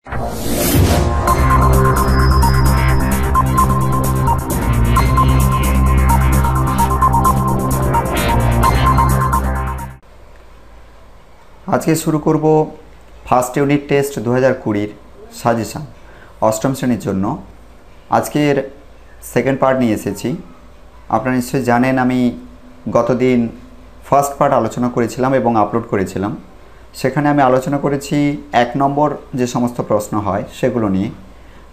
আজকে শুরু করব ফার্স্ট ইউনিট টেস্ট 2020 সাজেশন অষ্টম শ্রেণীর জন্য। আজকের সেকেন্ড পার্ট নিয়ে এসেছি। আপনারা নিশ্চয়ই জানেন আমি গতদিন ফার্স্ট পার্ট আলোচনা করেছিলাম এবং আপলোড করেছিলাম। সেখানে আমি আলোচনা করেছি 1 নম্বর যে সমস্ত প্রশ্ন হয় সেগুলো নিয়ে।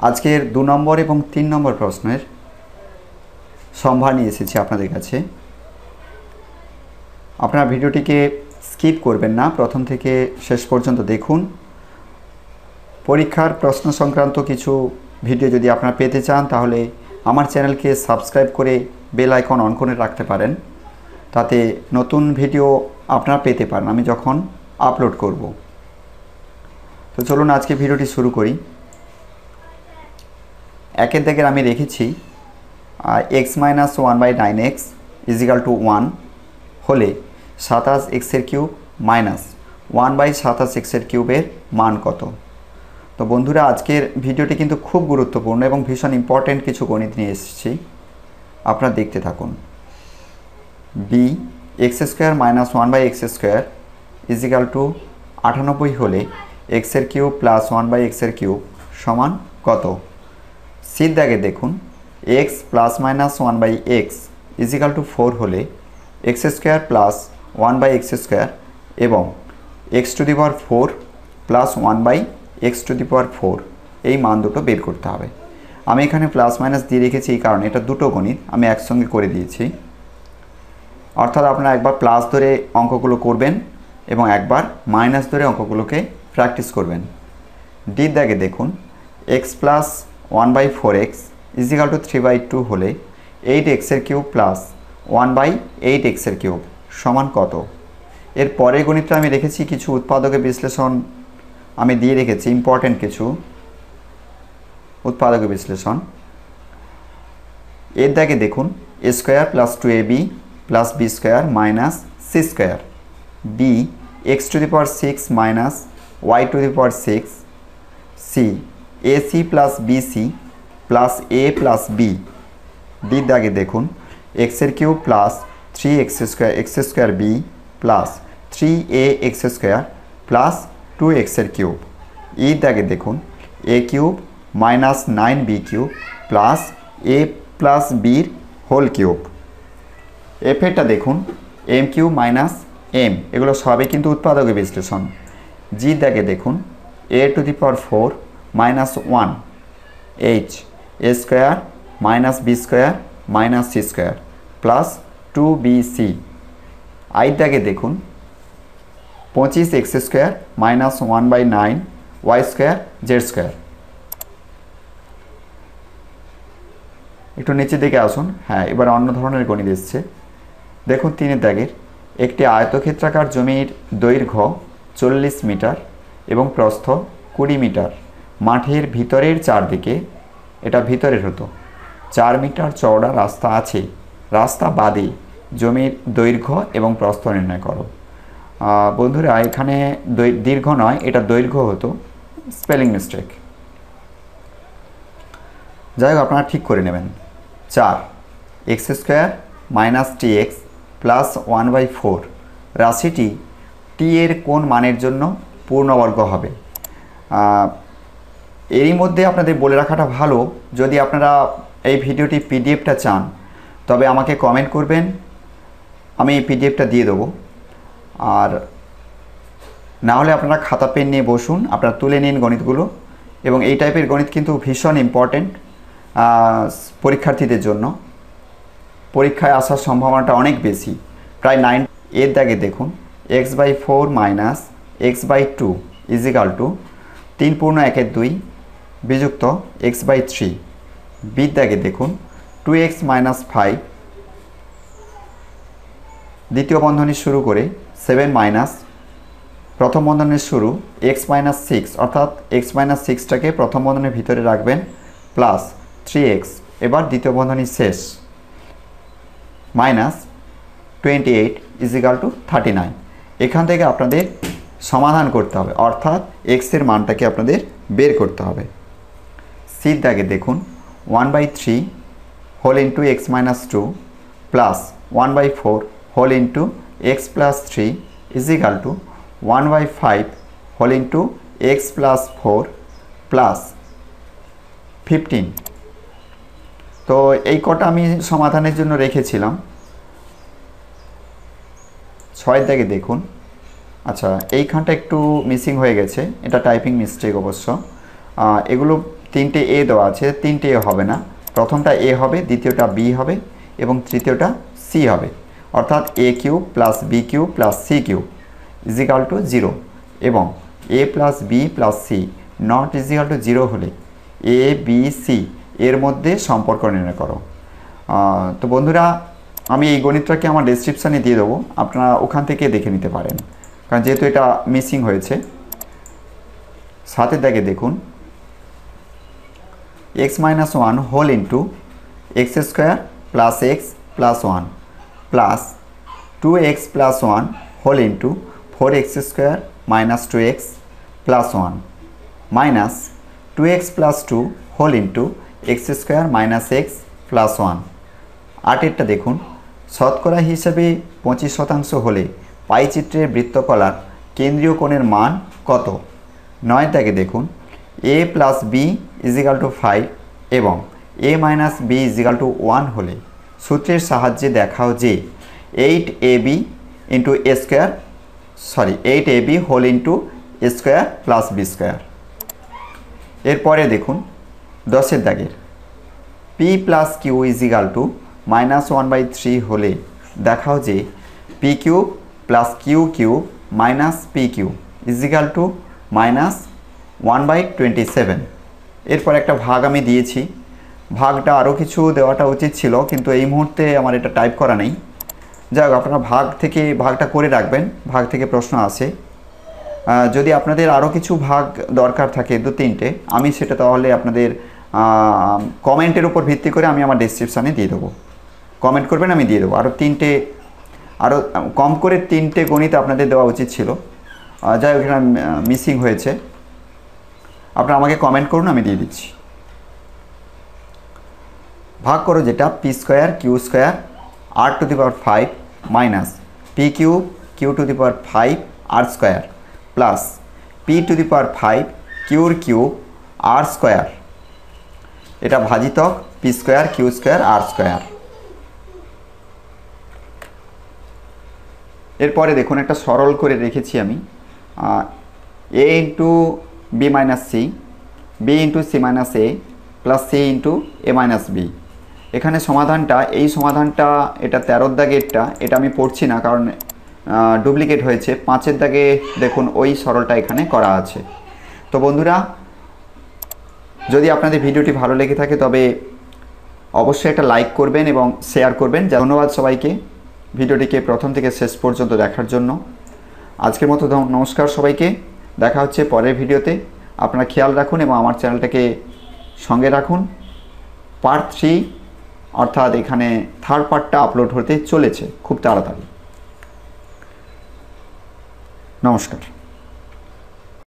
আজকের 2 নম্বর এবং 3 নম্বর প্রশ্নের সম্ভার নিয়ে এসেছি আপনাদের কাছে। আপনারা ভিডিওটিকে স্কিপ করবেন না, প্রথম থেকে শেষ পর্যন্ত দেখুন। পরীক্ষার প্রশ্ন সংক্রান্ত কিছু ভিডিও যদি আপনারা পেতে চান তাহলে আমার চ্যানেলকে সাবস্ক্রাইব করে বেল আইকন অন করে রাখতে পারেন, তাতে নতুন ভিডিও আপনারা পেতে পারেন আমি যখন আপলোড করব। তো চলুন আজকে ভিডিওটি শুরু করি। একের দাগের আমি রেখেছি x-1/9x = 1 হলে 27x³ মাইনাস 1/27x³ মান কত। তো বন্ধুরা, আজকের ভিডিওটি কিন্তু খুব গুরুত্বপূর্ণ এবং ভীষণ ইম্পর্টেন্ট কিছু গণিত নিয়ে এসেছি, আপনারা দেখতে থাকুন। b x² - 1/x² = 98 হলে x³ + 1/x³ সমান কত। সির দাগে দেখুন x ± 1/x = 4 হলে x² + 1/x² এবং x⁴ + 1/x⁴ এই মান দুটো বের করতে হবে। আমি এখানে প্লাস মাইনাস দিয়ে রেখেছি এই কারণে এটা দুটো গণিত আমি একসঙ্গে করে দিয়েছি। অর্থাৎ আপনারা একবার প্লাস ধরে অঙ্কগুলো করবেন এবং একবার মাইনাস ধরে অঙ্কগুলোকে প্র্যাকটিস করবেন। ডির দাগে দেখুন x + 1/4x = 3/2 হলে 8x³ + 1/8x³ সমান কত। এর পরের গণিতটা আমি রেখেছি কিছু উৎপাদকের বিশ্লেষণ আমি দিয়ে রেখেছি, ইম্পর্টেন্ট কিছু উৎপাদকের বিশ্লেষণ। এর দাগে দেখুন a² + 2ab + b² - c², b x⁶ - y⁶, c ac + bc + a + b। ডির দাগে দেখুন x³ + 3x²b + 3ax² + 2x³। ইর দাগে দেখুন a³ - 9b³ + a + b^3। এফেরটা দেখুন m³ - m, এগুলো সবই কিন্তু উৎপাদকের বিশ্লেষণ। জি দাগে দেখুন a⁴ - 1 h a² - b² - c² + 2bc। আইর দাগে দেখুন 25x² - 1/9 y² z²। একটু নিচের দিকে আসুন। হ্যাঁ, এবার অন্য ধরনের গণিত এসছে। দেখুন 3-এর দাগের একটি আয়তক্ষেত্রাকার জমির দৈর্ঘ্য 40 মিটার এবং প্রস্থ 20 মিটার। মাঠের ভিতরের চারদিকে, এটা ভিতরের হতো, 4 মিটার চওড়া রাস্তা আছে। রাস্তা বাদে জমির দৈর্ঘ্য এবং প্রস্থ নির্ণয় করো। বন্ধুরা, এখানে দীর্ঘ নয়, এটা দৈর্ঘ্য হতো, স্পেলিং মিস্টেক। যাই হোক, আপনারা ঠিক করে নেবেন। 4 x² - tx + 1/4 রাশিটি t এর কোন মানের জন্য পূর্ণবর্গ হবে। এরই মধ্যে আপনাদের বলে রাখাটা ভালো, যদি আপনারা এই ভিডিওটি পিডিএফটা চান তবে আমাকে কমেন্ট করবেন, আমি এই পিডিএফটা দিয়ে দেবো। আর না হলে আপনারা খাতা পেন নিয়ে বসুন, আপনারা তুলে নিন গণিতগুলো। এবং এই টাইপের গণিত কিন্তু ভীষণ ইম্পর্টেন্ট পরীক্ষার্থীদের জন্য। পরীক্ষায় আসার সম্ভাবনাটা অনেক বেশি, প্রায় 9। এর দাগে দেখুন x/4 - x/2 = 3 পূর্ণ 1/2 বিযুক্ত x/3। বির দাগে দেখুন 2x - 5 দ্বিতীয় বন্ধনী শুরু করে 7 প্রথম বন্ধনের শুরু x - 6, অর্থাৎ x - 6টাকে প্রথম বন্ধনের ভিতরে রাখবেন প্লাস 3x, এবার দ্বিতীয় বন্ধনী শেষ, -28 = 39। এখান থেকে আপনাদের সমাধান করতে হবে, অর্থাৎ x এর মানটাকে আপনাদের বের করতে হবে। সির দাগে দেখুন 1/3 whole into x minus 2 plus 1/4 whole into x plus 3 is equal to 1/5 whole into x plus 4 plus 15। তো এই কটা আমি সমাধানের জন্য রেখেছিলাম। 6 দাগে দেখুন, আচ্ছা এইখানটা একটু মিসিং হয়ে গেছে, এটা টাইপিং মিস্টেক অবশ্য। এগুলো 3টে এ দেওয়া আছে, 3টে এ হবে না, প্রথমটা এ হবে, দ্বিতীয়টা বি হবে এবং তৃতীয়টা সি হবে। অর্থাৎ A cube plus B cube plus C cube is equal to 0 এবং A plus B plus C not is equal to 0 হলে এ বি সি এর মধ্যে সম্পর্ক নির্ণয় করো। তো বন্ধুরা, আমি এই গণিতটাকে আমার ডেসক্রিপশানে দিয়ে দেবো, আপনারা ওখান থেকে দেখে নিতে পারেন, কারণ যেহেতু এটা মিসিং হয়েছে। 7 দাগে দেখুন x minus 1 whole into x square plus x plus 1 plus 2x plus 1 whole into 4x square minus 2x plus 1 minus 2x plus 2 whole into x square minus x plus 1। 8এরটা দেখুন, শতকরা হিসাবে 25% হলে পাই চিত্রের বৃত্তকলার কেন্দ্রীয় কোণের মান কত? 9 দাগে দেখুন a plus b is equal to 5 এবং a minus b is equal to 1 হলে সূত্রের সাহায্যে দেখাও যে 8ab into a square 8ab whole into a square plus b square. এরপরে দেখুন 10 দাগের p plus q is equal to -1/3 হলে দেখাও যে p cube plus q cube minus p q is equal to -1/27। এরপর একটা ভাগ আমি দিয়েছি, ভাগটা আরও কিছু দেওয়াটা উচিত ছিল, কিন্তু এই মুহূর্তে আমার এটা টাইপ করা নেই। যাই হোক, আপনারা ভাগটা করে রাখবেন, ভাগ থেকে প্রশ্ন আসে। যদি আপনাদের আরও কিছু ভাগ দরকার থাকে 2-3টে, আমি সেটা তাহলে আপনাদের কমেন্টের উপর ভিত্তি করে আমি আমার ডেসক্রিপশানে দিয়ে দেবো। কমেন্ট করবেন, আমি দিয়ে দেবো। আরও কম করে 3টে গণিত আপনাদের দেওয়া উচিত ছিল, যাই হোক এখানে মিসিং হয়েছে। আপনারা আমাকে কমেন্ট করুন, আমি দিয়ে দিচ্ছি। ভাগ করো যেটা P square Q square R to the power 5 minus P cube Q to the power 5 R square plus P to the power 5 কিউর কিউব আর স্কোয়ার, এটা ভাজিতক P square Q square R square. এরপরে দেখুন একটা সরল করে রেখেছি আমি, A into B minus C, B into C minus A plus C into A minus B. এখানে সমাধানটা, এই সমাধানটা এটা 13 দাগেরটা, এটা আমি পড়ছি না কারণ ডুপ্লিকেট হয়েছে। 5 দাগে দেখুন ওই সরলটা এখানে করা আছে। তো বন্ধুরা, যদি আপনাদের ভিডিওটি ভালো লেগে থাকে তবে অবশ্যই একটা লাইক করবেন এবং শেয়ার করবেন। ধন্যবাদ সবাইকে ভিডিওটিকে প্রথম থেকে শেষ পর্যন্ত দেখার জন্য। আজকের মতো নমস্কার সবাইকে, দেখা হচ্ছে পরের ভিডিওতে। আপনারা খেয়াল রাখুন এবং আমার চ্যানেলটাকে সঙ্গে রাখুন। পার্ট 3 অর্থাৎ এখানে থার্ড পার্টটা আপলোড হতে চলেছে খুব তাড়াতাড়ি। নমস্কার।